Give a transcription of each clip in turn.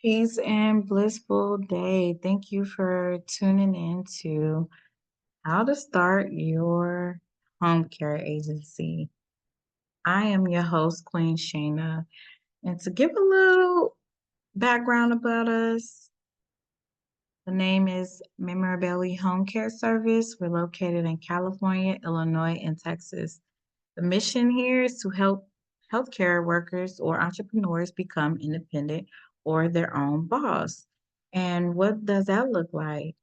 Peace and blissful day. Thank you for tuning in to how to start your home care agency. I am your host, Queen Shayna. And to give a little background about us, the name is Memorabilia Home Care Service. We're located in California, Illinois, and Texas. The mission here is to help healthcare workers or entrepreneurs become independent or their own boss. And what does that look like?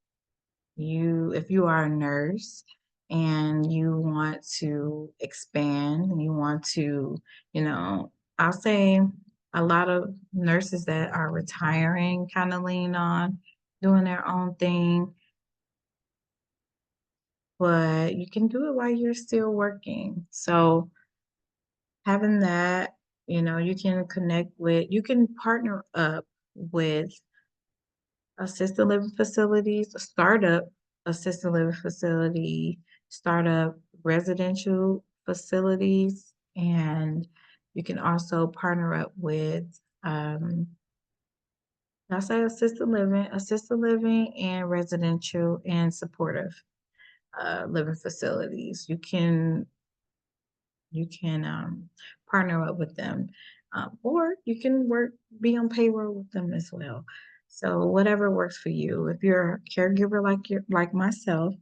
If you are a nurse and you want to expand, you want to, you know, I'll say a lot of nurses that are retiring kind of lean on doing their own thing, but you can do it while you're still working. So having that, you can partner up with assisted living facilities, a startup assisted living facility, startup residential facilities, and you can also partner up with, I say assisted living and residential and supportive living facilities. You can partner up with them, or you can be on payroll with them as well. So whatever works for you. If you're a caregiver like myself,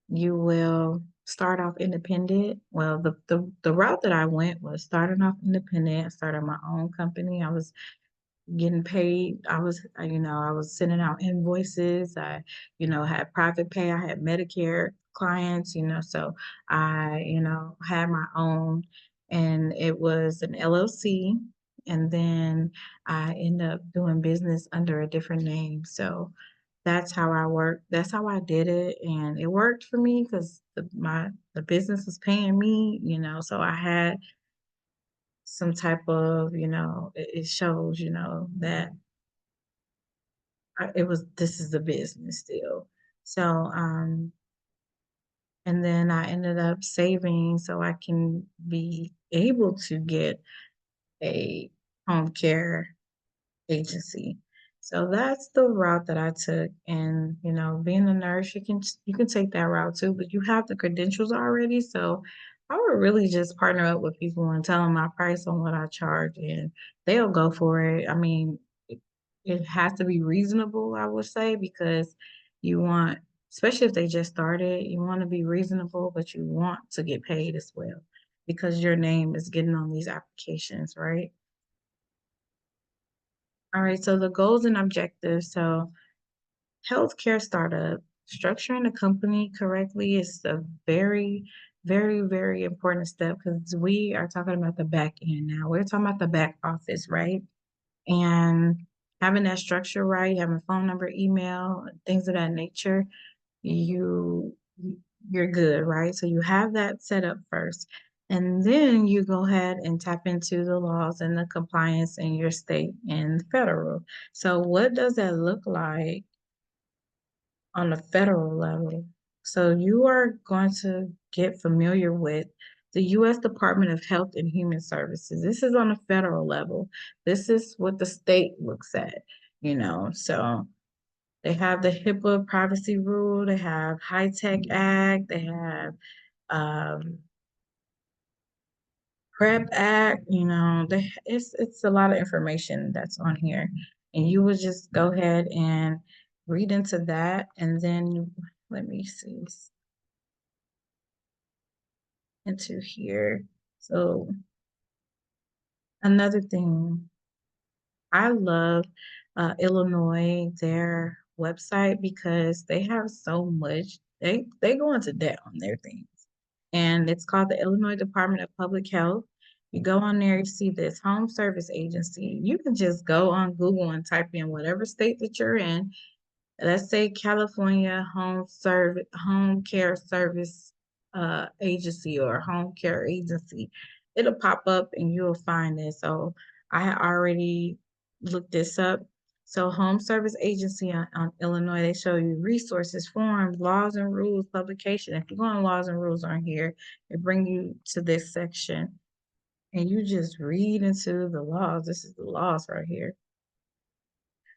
you will start off independent. Well, the route that I went was starting off independent. I started my own company. I was getting paid. I was sending out invoices. Had private pay. I had Medicare clients, so I had my own, and it was an LLC. And then I ended up doing business under a different name. So that's how I worked. That's how I did it. And it worked for me because the business was paying me, so I had some type of, it shows, that this is a business still. So, and then I ended up saving so I can be able to get a home care agency. So that's the route that I took. And, being a nurse, you can take that route too, but you have the credentials already. So I would really just partner up with people and tell them my price on what I charge, and they'll go for it. I mean, it has to be reasonable, I would say, because you want, especially if they just started, you want to be reasonable, but you want to get paid as well because your name is getting on these applications, right? All right, so the goals and objectives. So, healthcare startup, structuring a company correctly is a very, very, very important step because we are talking about the back end now. We're talking about the back office, right? And having that structure right, having phone number, email, things of that nature, you you're good, right? So you have that set up first. And then you go ahead and tap into the laws and the compliance in your state and federal. So what does that look like on the federal level? So you are going to get familiar with the U.S. Department of Health and Human Services. This is on a federal level. This is what the state looks at. So they have the HIPAA privacy rule, they have High Tech Act, they have um, PrEP Act. It's a lot of information that's on here, and you would just go ahead and read into that, and then let me see into here. So another thing, I love Illinois, their website, because they have so much. They go into debt on their things, and it's called the Illinois Department of Public Health. You go on there, you see this home service agency. You can just go on Google and type in whatever state that you're in. Let's say California Home Care Service Agency or Home Care Agency. It'll pop up and you'll find it. So I had already looked this up. So Home Service Agency on Illinois, they show you resources, forms, laws and rules, publication. If you go on laws and rules on here, it bring you to this section and you just read into the laws. This is the laws right here.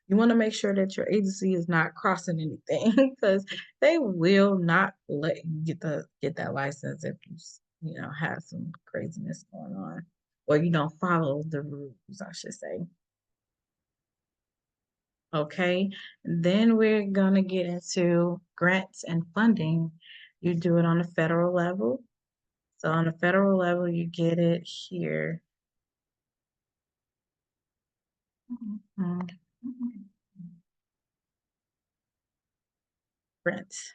You want to make sure that your agency is not crossing anything because they will not let you get that license if you know have some craziness going on or you don't follow the rules, I should say. Okay, then we're gonna get into grants and funding. You do it on a federal level. So on a federal level, you get it here. Mhm. Grants.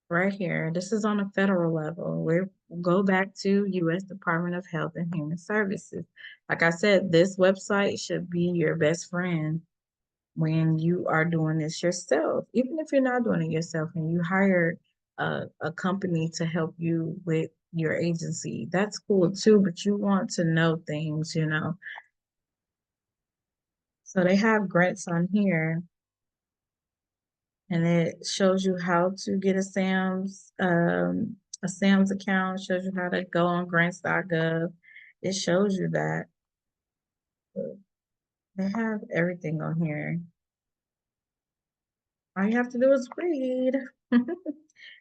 Right here. This is on a federal level. We go back to U.S. Department of Health and Human Services. Like I said, this website should be your best friend when you are doing this yourself. Even if you're not doing it yourself and you hire a company to help you with your agency, that's cool too, but you want to know things, you know. So they have grants on here and it shows you how to get a SAMS account, shows you how to go on grants.gov. It shows you that. They have everything on here. All you have to do is read.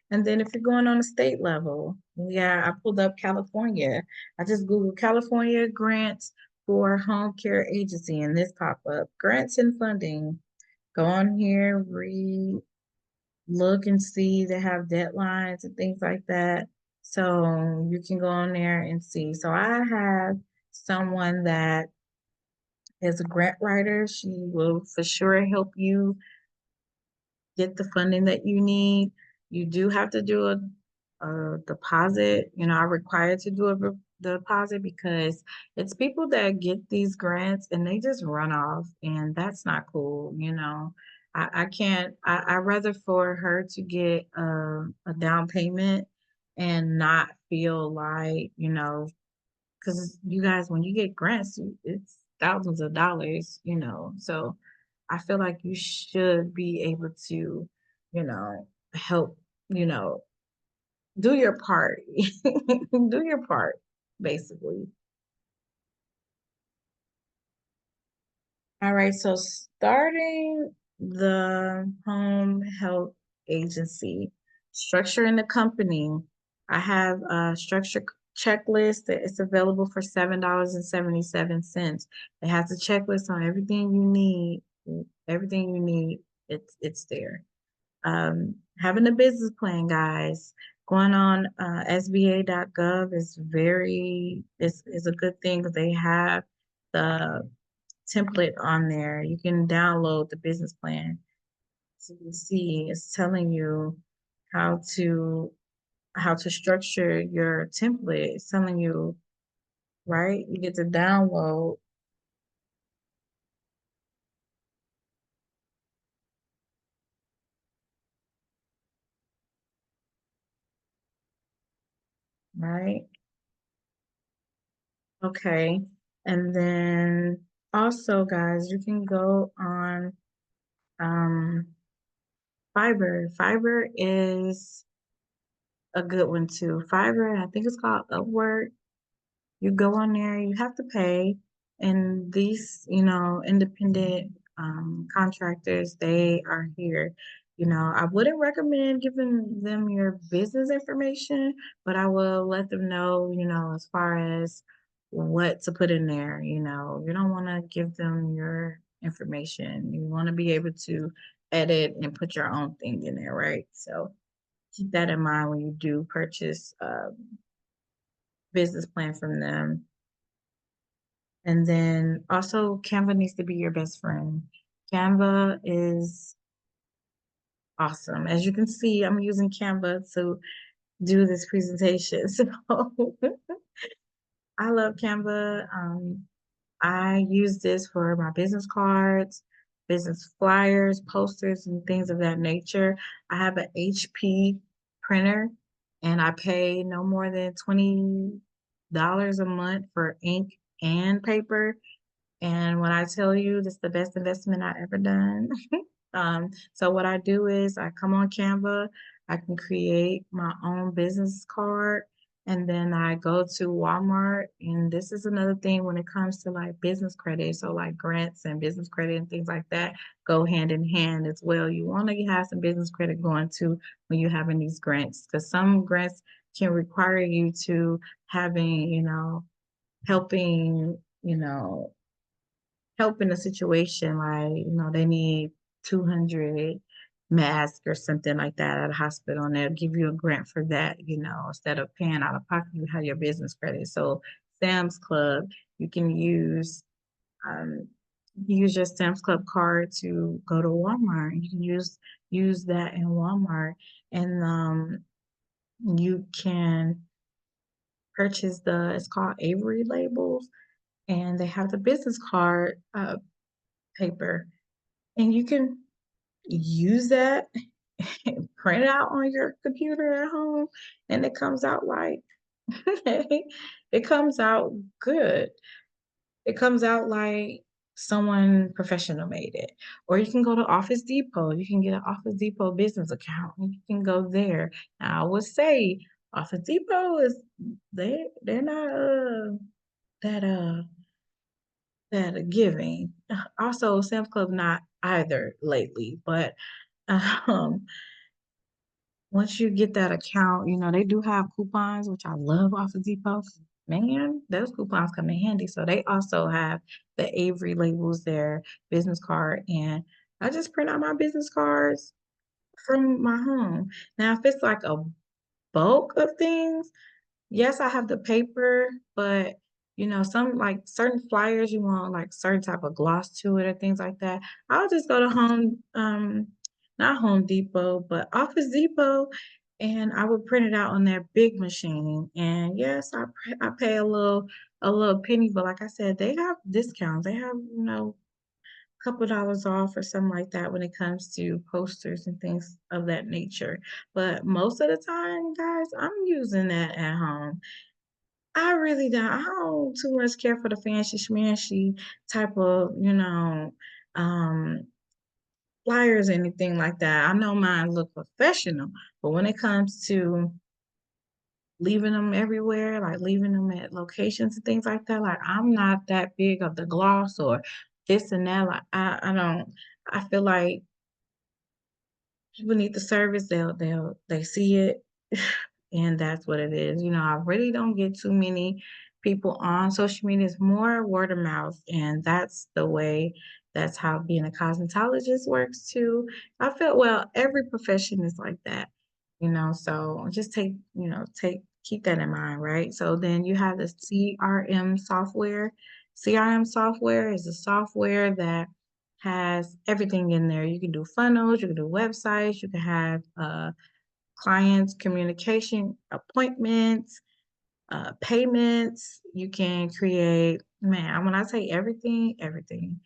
And then if you're going on a state level, yeah, I pulled up California. I just Googled California grants for home care agency and this pop up. Grants and funding. Go on here, read, look and see they have deadlines and things like that. So you can go on there and see. So I have someone that is a grant writer. She will for sure help you get the funding that you need. You do have to do a deposit. You know, I required to do a deposit because it's people that get these grants and they just run off, and that's not cool. You know, I can't. I rather for her to get a down payment and not feel like you know because you guys, when you get grants, it's thousands of dollars, you know. So I feel like you should be able to, you know, help, you know, do your part. Do your part, basically. All right, so starting the home health agency, structuring the company, I have a structure checklist that is available for $7.77. It has a checklist on everything you need, it's there. Having a business plan, guys. Going on SBA.gov is a good thing because they have the template on there. You can download the business plan. So you can see it's telling you how to how to structure your template. It's telling you, right? You get to download, right? Okay. And then also, guys, you can go on um FIVERR. FIVERR is a good one too. FIVERR, I think it's called Upwork. You go on there, you have to pay. And these, you know, independent contractors, they are here. You know, I wouldn't recommend giving them your business information, but I will let them know, you know, as far as what to put in there. You know, you don't want to give them your information. You want to be able to edit and put your own thing in there, right? So keep that in mind when you do purchase a business plan from them. And then also Canva needs to be your best friend. Canva is awesome. As you can see, I'm using Canva to do this presentation. So I love Canva. I use this for my business cards, business flyers, posters, and things of that nature. I have an HP printer and I pay no more than $20 a month for ink and paper. And when I tell you this is the best investment I ever done. So what I do is I come on Canva, I can create my own business card And then I go to Walmart, and this is another thing when it comes to like business credit. So like grants and business credit and things like that go hand in hand as well. You want to have some business credit going to when you're having these grants, because some grants can require you to having, helping, help in a situation like, they need 200 masks or something like that at a hospital, and they'll give you a grant for that, instead of paying out of pocket, you have your business credit. So Sam's Club, you can um, use your Sam's Club card to go to Walmart. You can use that in Walmart, and you can purchase it's called Avery labels, and they have the business card paper, and you can use that and print it out on your computer at home, and it comes out like it comes out good. It comes out like someone professional made it. Or you can go to Office Depot. You can get an Office Depot business account, and you can go there. Now, I would say Office Depot is they're not that giving. Also, Sam's Club not either lately, but um once you get that account, they do have coupons, which I love off of Depot. Man, those coupons come in handy. So they also have the Avery labels, their business card, and I just print out my business cards from my home. Now, if it's like a bulk of things, yes, I have the paper, but some like certain flyers you want like certain type of gloss to it or things like that. I'll just go to not Home Depot, but Office Depot, and I would print it out on their big machine. And yes, I pay a little penny, but like I said, they have discounts. They have, couple dollars off or something like that when it comes to posters and things of that nature. But most of the time, guys, I'm using that at home. I really don't. I don't too much care for the fancy schmancy type of, um, flyers or anything like that. I know mine look professional, but when it comes to leaving them everywhere, like leaving them at locations and things like that, like I'm not that big of the gloss or this and that. Like I don't. I feel like people need the service, they see it, and that's what it is. I really don't get too many people on social media. It's more word of mouth, and that's how being a cosmetologist works too. I feel, well, every profession is like that, so just keep that in mind, right? So then you have the CRM software. CRM software is a software that has everything in there. You can do funnels, you can do websites, you can have clients, communication, appointments, payments. You can create, man, when I say everything, everything.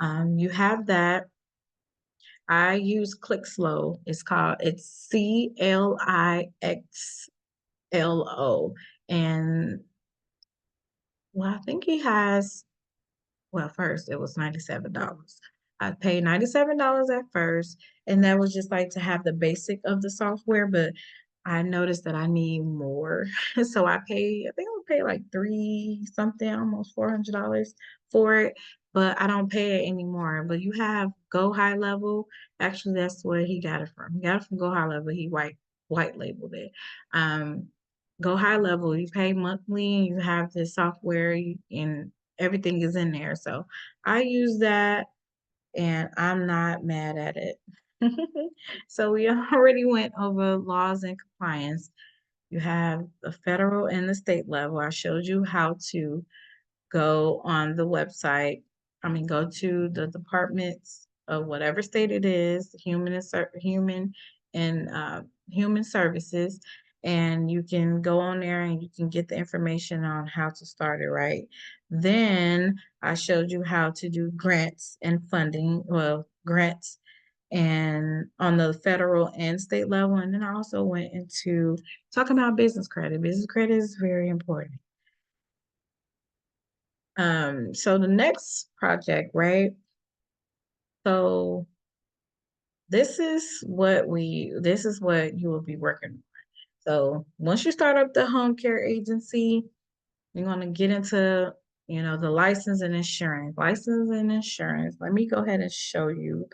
You have that. I use ClickSlow. It's CLIXLO. And well, I think he has, well, first it was $97. I paid $97 at first, and that was just like to have the basic of the software, but I noticed that I need more. So I think I would pay like three something, almost $400 for it, but I don't pay it anymore. But you have Go High Level. Actually, that's where he got it from. He got it from Go High Level. He white labeled it. Um, Go High Level, you pay monthly, and you have this software, and everything is in there. So I use that, and I'm not mad at it. So we already went over laws and compliance. You have the federal and the state level. I showed you how to go on the website. I mean, go to the departments of whatever state it is, human services, and you can go on there and you can get the information on how to start it, right? Then I showed you how to do grants and funding, well, grants and on the federal and state level. And then I also went into talking about business credit. Business credit is very important. So the next project, right? So this is what you will be working on. So once you start up the home care agency, you're going to get into, the license and insurance. License and insurance. Let me go ahead and show you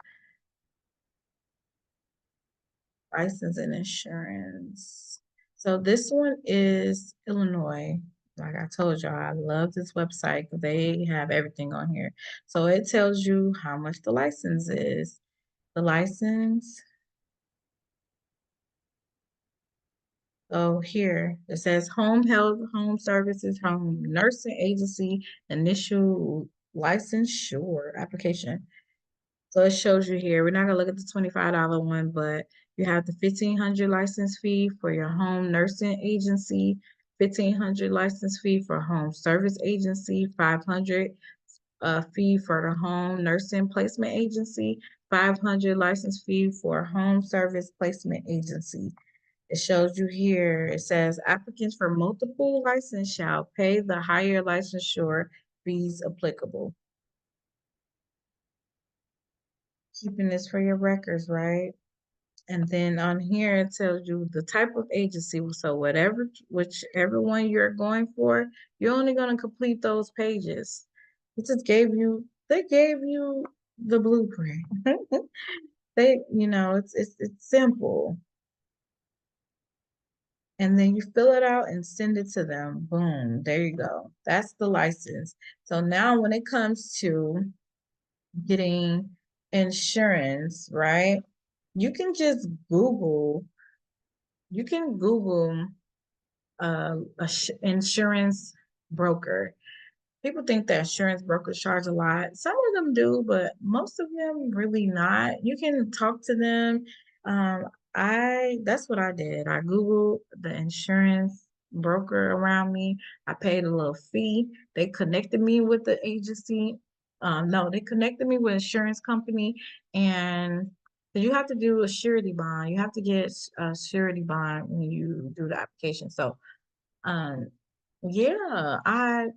license and insurance. So this one is Illinois. Like I told y'all, I love this website because they have everything on here. So it tells you how much the license is. The license. So here it says home health, home services, home nursing agency, initial license, sure, application. So it shows you here. We're not gonna look at the $25 one, but you have the 1,500 license fee for your home nursing agency, 1,500 license fee for home service agency, 500 fee for the home nursing placement agency, 500 license fee for home service placement agency. It shows you here, it says applicants for multiple license shall pay the higher licensure fees applicable. Keeping this for your records, right? And then on here, it tells you the type of agency. So whichever one you're going for, you're only going to complete those pages. They gave you the blueprint. It's simple. And then you fill it out and send it to them. Boom, there you go. That's the license. So now when it comes to getting insurance, right? You can just Google, you can Google insurance broker. People think that insurance brokers charge a lot. Some of them do, but most of them really not. You can talk to them. Um, that's what I did. I Googled the insurance broker around me. I paid a little fee. They connected me with the agency. No, they connected me with insurance company, and you have to do a surety bond. You have to get a surety bond when you do the application. So, um, yeah, I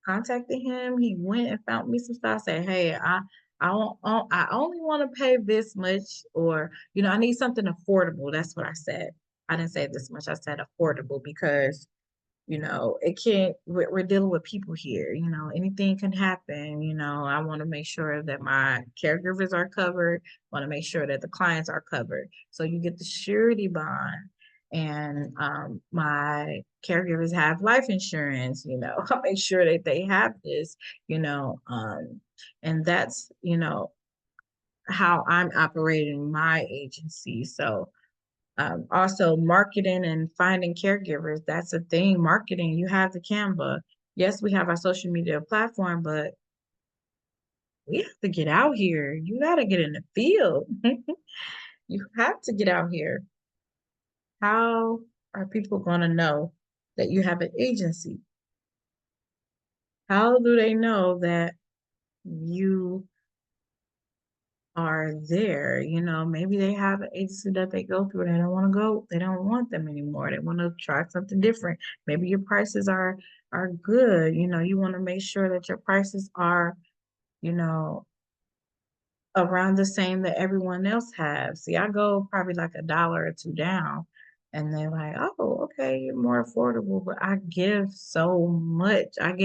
contacted him. He went and found me some stuff. Said, "Hey, I only want to pay this much, or I need something affordable." That's what I said. I didn't say this much. I said affordable because it can't. We're dealing with people here. Anything can happen. I want to make sure that my caregivers are covered. Want to make sure that the clients are covered. So you get the surety bond and my caregivers have life insurance. I make sure that they have this, and that's how I'm operating my agency. So also marketing and finding caregivers, that's a thing. Marketing, you have the Canva. Yes, we have our social media platform, but we have to get out here. You got to get in the field. You have to get out here. How are people going to know that you have an agency? How do they know that you are there? Maybe they have an agency that they go through and they don't want to go, they don't want them anymore. They want to try something different. Maybe your prices are good. You want to make sure that your prices are, you know, around the same that everyone else has. See, I go probably like $1 or two down, and they're like, "Oh, okay, you're more affordable." But I give so much. I'm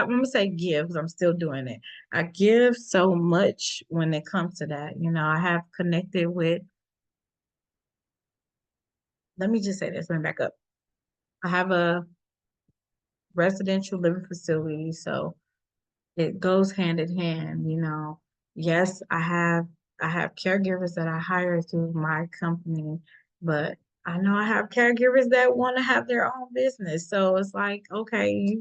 gonna say give because I'm still doing it. I give so much when it comes to that. I have connected with. Let me just say this. Let me back up. I have a residential living facility, so it goes hand in hand. Yes, I have caregivers that I hire through my company, but I know I have caregivers that want to have their own business. So it's like, okay,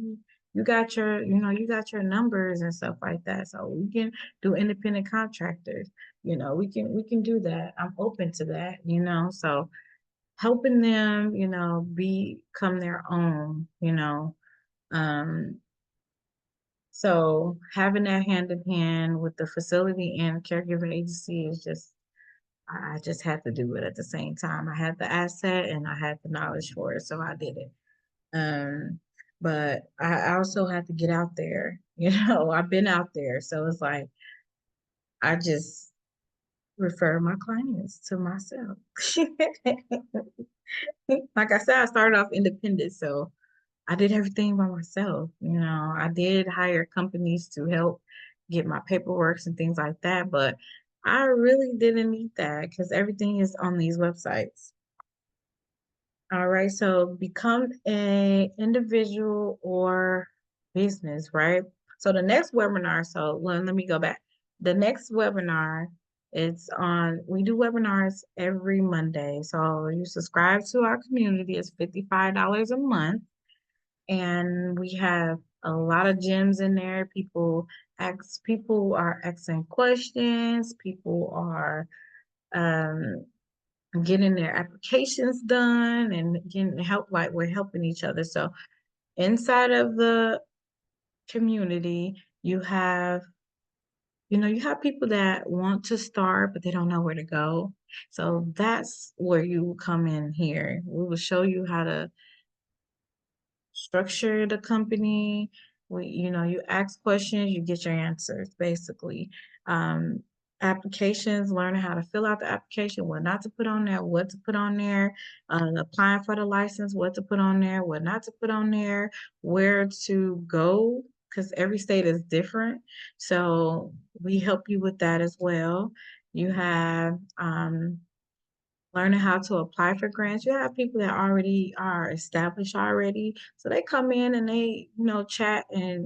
you got your numbers and stuff like that. So we can do independent contractors. We can do that. I'm open to that. So helping them, become their own. Um, so having that hand in hand with the facility and caregiving agency is just, I just had to do it at the same time. I had the asset and I had the knowledge for it, so I did it. Um, but I also had to get out there. I've been out there, so it's like I just refer my clients to myself. Like I said, I started off independent, so I did everything by myself. I did hire companies to help get my paperwork and things like that, but I really didn't need that because everything is on these websites. All right, so become a individual or business, right? So the next webinar, so let me go back. The next webinar, we do webinars every Monday. So you subscribe to our community, it's $55 a month. And we have a lot of gems in there. People are asking questions, people are um getting their applications done and getting help, like we're helping each other. So inside of the community, you have people that want to start, but they don't know where to go. So that's where you come in here. We will show you how to structure the company. You ask questions, you get your answers, basically. Um, Applications, learning how to fill out the application, what not to put on there, what to put on there, applying for the license, what to put on there, what not to put on there, where to go, because every state is different. So we help you with that as well. You have learning how to apply for grants. You have people that already are established already. So they come in and they, chat and,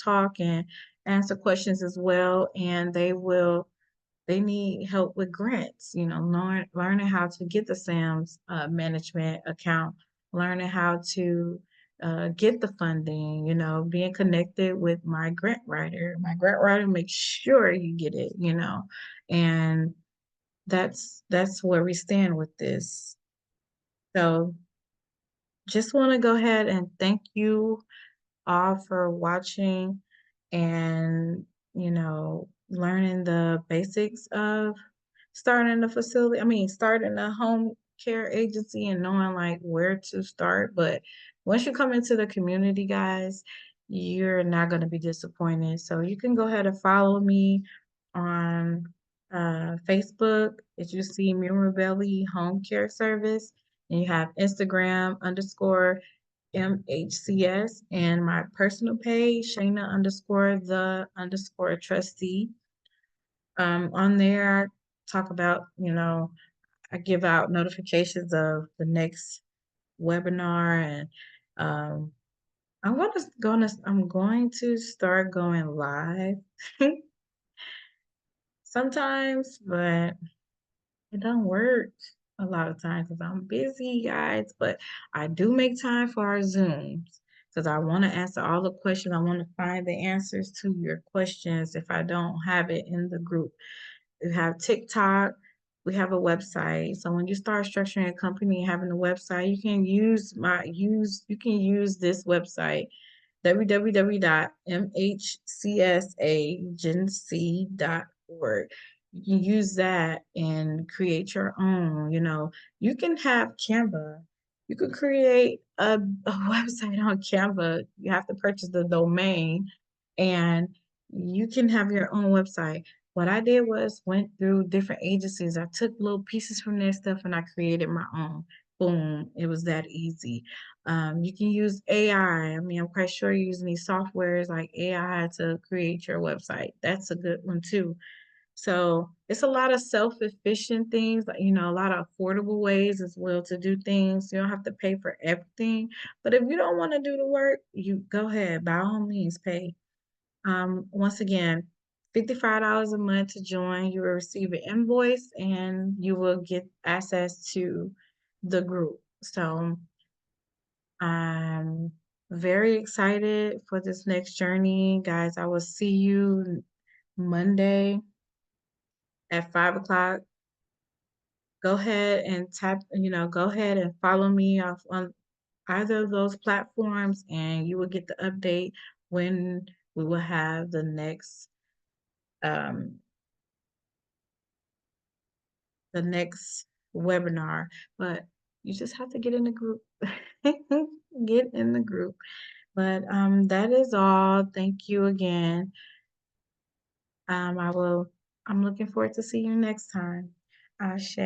talk and answer questions as well. And they need help with grants, learning how to get the SAMS management account, learning how to get the funding, being connected with my grant writer. My grant writer makes sure you get it, and that's where we stand with this. So just want to go ahead and thank you all for watching and, learning the basics of starting a home care agency and knowing like where to start. But once you come into the community, guys, you're not going to be disappointed. So you can go ahead and follow me on Facebook. If you see Mirabelli Home Care Service, and you have Instagram _MHCS, and my personal page, Shayna _the_trustee. On there, I talk about, I give out notifications of the next webinar, and um, I'm going to start going live sometimes, but it don't work a lot of times because I'm busy, guys. But I do make time for our Zooms because I want to answer all the questions. I want to find the answers to your questions if I don't have it in the group. We have TikTok. We have a website. So when you start structuring a company and having a website, you can use this website, www.mhcsagency.org. You can use that and create your own. You can have Canva. You could create a website on Canva. You have to purchase the domain, and you can have your own website. What I did was went through different agencies. I took little pieces from their stuff and I created my own. Boom, it was that easy. You can use AI. I'm quite sure you're using these softwares like AI to create your website. That's a good one too. So it's a lot of self-efficient things, like, a lot of affordable ways as well to do things. You don't have to pay for everything. But if you don't want to do the work, you go ahead, by all means, pay. Once again, $55 a month to join. You will receive an invoice and you will get access to the group. So I'm very excited for this next journey, guys. I will see you Monday at 5 o'clock. Go ahead and follow me off on either of those platforms, and you will get the update when we will have um, the next webinar. But you just have to get in the group. Get in the group. But that is all. Thank you again. I will I'm looking forward to seeing you next time. Ashe.